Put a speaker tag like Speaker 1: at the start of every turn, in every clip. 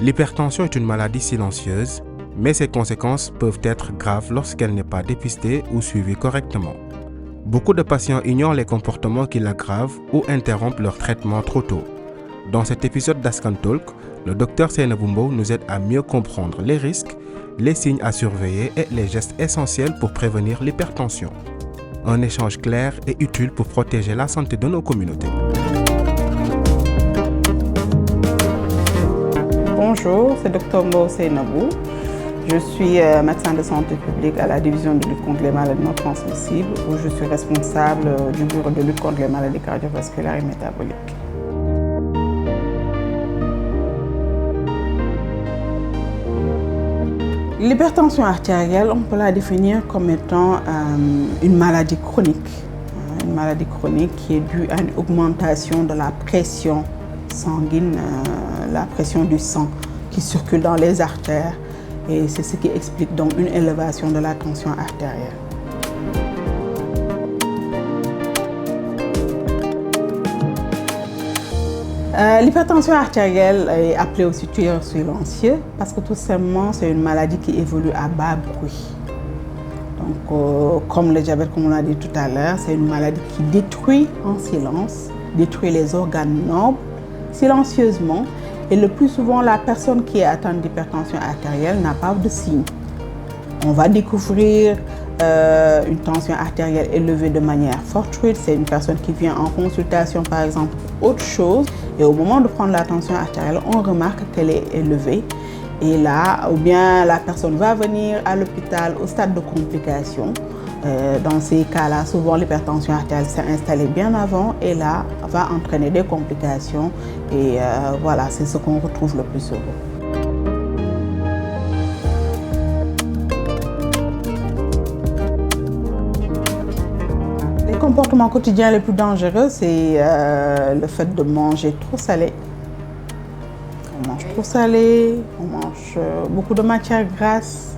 Speaker 1: L'hypertension est une maladie silencieuse, mais ses conséquences peuvent être graves lorsqu'elle n'est pas dépistée ou suivie correctement. Beaucoup de patients ignorent les comportements qui l'aggravent ou interrompent leur traitement trop tôt. Dans cet épisode d'Askan Talk, le Dr Seynabou Mbow nous aide à mieux comprendre les risques, les signes à surveiller et les gestes essentiels pour prévenir l'hypertension. Un échange clair et utile pour protéger la santé de nos communautés.
Speaker 2: Bonjour, c'est Dr Mbow Seynabou. Je suis médecin de santé publique à la division de lutte contre les maladies non transmissibles où je suis responsable du bureau de lutte contre les maladies cardiovasculaires et métaboliques. L'hypertension artérielle, on peut la définir comme étant une maladie chronique. Une maladie chronique qui est due à une augmentation de la pression sanguine, la pression du sang qui circule dans les artères. Et c'est ce qui explique donc une élévation de la tension artérielle. L'hypertension artérielle est appelée aussi tueur silencieux parce que tout simplement c'est une maladie qui évolue à bas bruit. Donc comme le diabète, comme on l'a dit tout à l'heure, c'est une maladie qui détruit en silence, détruit les organes nobles silencieusement. Et le plus souvent, la personne qui est atteinte d'hypertension artérielle n'a pas de signes. On va découvrir une tension artérielle élevée de manière fortuite. C'est une personne qui vient en consultation, par exemple, pour autre chose. Et au moment de prendre la tension artérielle, on remarque qu'elle est élevée. Et là, ou bien la personne va venir à l'hôpital au stade de complication. Dans ces cas-là, souvent l'hypertension artérielle s'est installée bien avant et là va entraîner des complications et voilà, c'est ce qu'on retrouve le plus souvent. Les comportements quotidiens les plus dangereux, c'est le fait de manger trop salé. On mange trop salé, on mange beaucoup de matières grasses.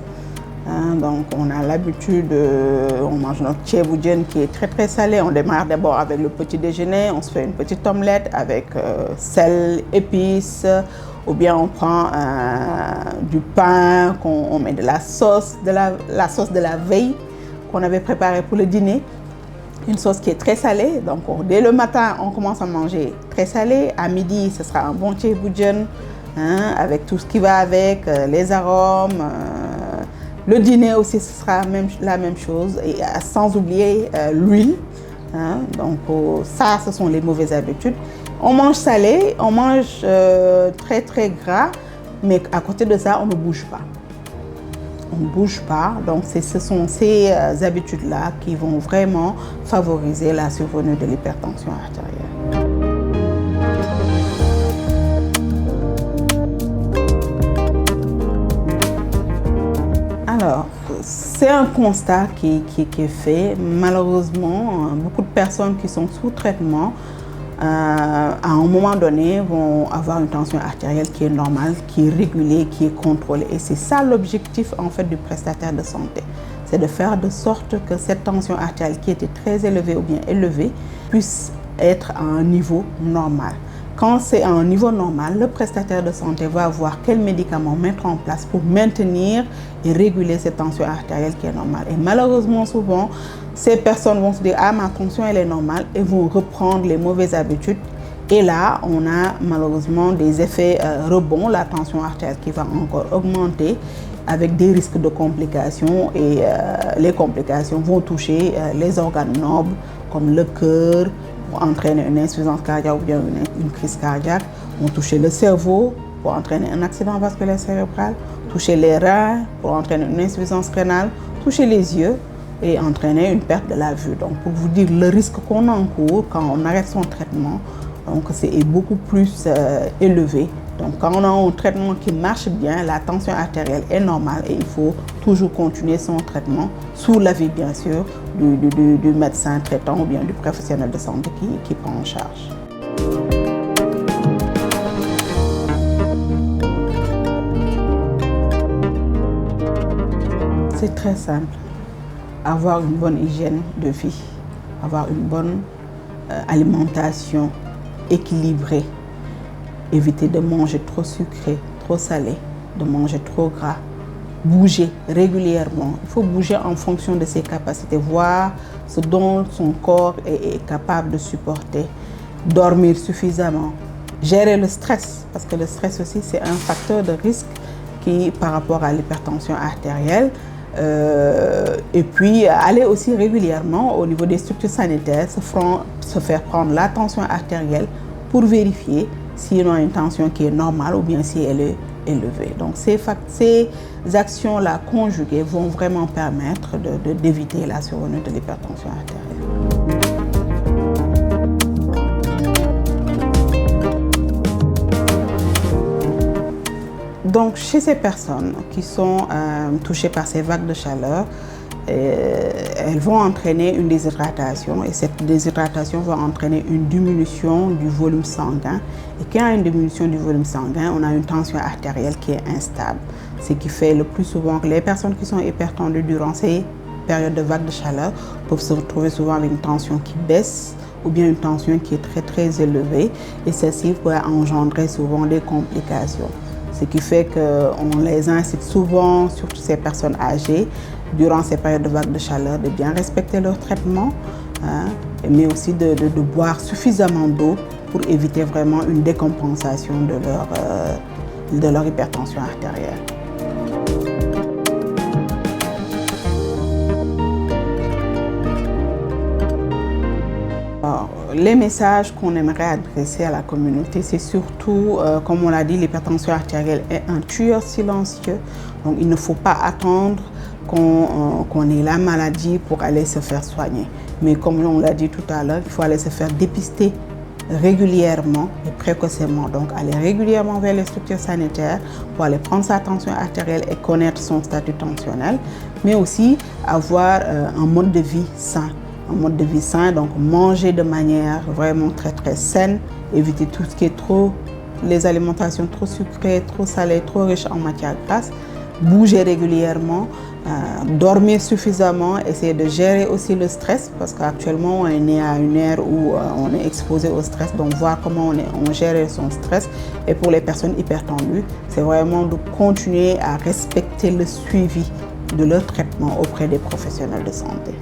Speaker 2: Donc on a l'habitude, on mange notre ceebu-jën qui est très très salé. On démarre d'abord avec le petit déjeuner, on se fait une petite omelette avec sel, épices, ou bien on prend du pain, on met de la sauce de la veille qu'on avait préparée pour le dîner. Une sauce qui est très salée, donc dès le matin on commence à manger très salé. À midi ce sera un bon ceebu-jën avec tout ce qui va avec, les arômes. Le dîner aussi, ce sera la même chose, et sans oublier l'huile. Donc ça, ce sont les mauvaises habitudes. On mange salé, on mange très très gras, mais à côté de ça, on ne bouge pas. On ne bouge pas, donc ce sont ces habitudes-là qui vont vraiment favoriser la survenue de l'hypertension artérielle. Alors, c'est un constat qui est fait. Malheureusement, beaucoup de personnes qui sont sous traitement, à un moment donné, vont avoir une tension artérielle qui est normale, qui est régulée, qui est contrôlée. Et c'est ça l'objectif en fait du prestataire de santé. C'est de faire de sorte que cette tension artérielle qui était très élevée ou bien élevée puisse être à un niveau normal. Quand c'est à un niveau normal, le prestataire de santé va voir quels médicaments mettre en place pour maintenir et réguler cette tension artérielle qui est normale. Et malheureusement, souvent, ces personnes vont se dire « Ah, ma tension, elle est normale » et vont reprendre les mauvaises habitudes. Et là, on a malheureusement des effets rebonds, la tension artérielle qui va encore augmenter avec des risques de complications. Et les complications vont toucher les organes nobles comme le cœur, pour entraîner une insuffisance cardiaque ou bien une crise cardiaque, vont toucher le cerveau pour entraîner un accident vasculaire cérébral, toucher les reins pour entraîner une insuffisance rénale, toucher les yeux et entraîner une perte de la vue. Donc pour vous dire le risque qu'on encourt quand on arrête son traitement, donc c'est beaucoup plus élevé. Donc quand on a un traitement qui marche bien, la tension artérielle est normale et il faut toujours continuer son traitement sous l'avis bien sûr du médecin traitant ou bien du professionnel de santé qui prend en charge. C'est très simple. Avoir une bonne hygiène de vie, avoir une bonne alimentation équilibrée, éviter de manger trop sucré, trop salé, de manger trop gras. Bouger régulièrement. Il faut bouger en fonction de ses capacités, voir ce dont son corps est capable de supporter. Dormir suffisamment. Gérer le stress, parce que le stress aussi, c'est un facteur de risque par rapport à l'hypertension artérielle. Et puis, aller aussi régulièrement au niveau des structures sanitaires, se faire prendre la tension artérielle pour vérifier si on a une tension qui est normale ou bien si elle est élevée. Donc, ces actions-là conjuguées vont vraiment permettre d'éviter la survenue de l'hypertension artérielle. Donc, chez ces personnes qui sont touchées par ces vagues de chaleur, elles vont entraîner une déshydratation et cette déshydratation va entraîner une diminution du volume sanguin. Et quand il y a une diminution du volume sanguin, on a une tension artérielle qui est instable. Ce qui fait le plus souvent que les personnes qui sont hypertendues durant ces périodes de vagues de chaleur peuvent se retrouver souvent avec une tension qui baisse ou bien une tension qui est très très élevée et ceci peut engendrer souvent des complications. Ce qui fait qu'on les incite souvent, surtout ces personnes âgées, durant ces périodes de vagues de chaleur, de bien respecter leur traitement, mais aussi de boire suffisamment d'eau pour éviter vraiment une décompensation de leur hypertension artérielle. Alors, les messages qu'on aimerait adresser à la communauté, c'est surtout, comme on l'a dit, l'hypertension artérielle est un tueur silencieux. Donc il ne faut pas attendre qu'on ait la maladie pour aller se faire soigner. Mais comme on l'a dit tout à l'heure, il faut aller se faire dépister régulièrement et précocement. Donc aller régulièrement vers les structures sanitaires pour aller prendre sa tension artérielle et connaître son statut tensionnel, mais aussi avoir un mode de vie sain. Un mode de vie sain, donc manger de manière vraiment très très saine, éviter tout ce qui est les alimentations trop sucrées, trop salées, trop riches en matières grasses, bouger régulièrement, dormir suffisamment, essayer de gérer aussi le stress parce qu'actuellement on est né à une ère où on est exposé au stress, donc voir comment on gère son stress. Et pour les personnes hypertendues, c'est vraiment de continuer à respecter le suivi de leur traitement auprès des professionnels de santé.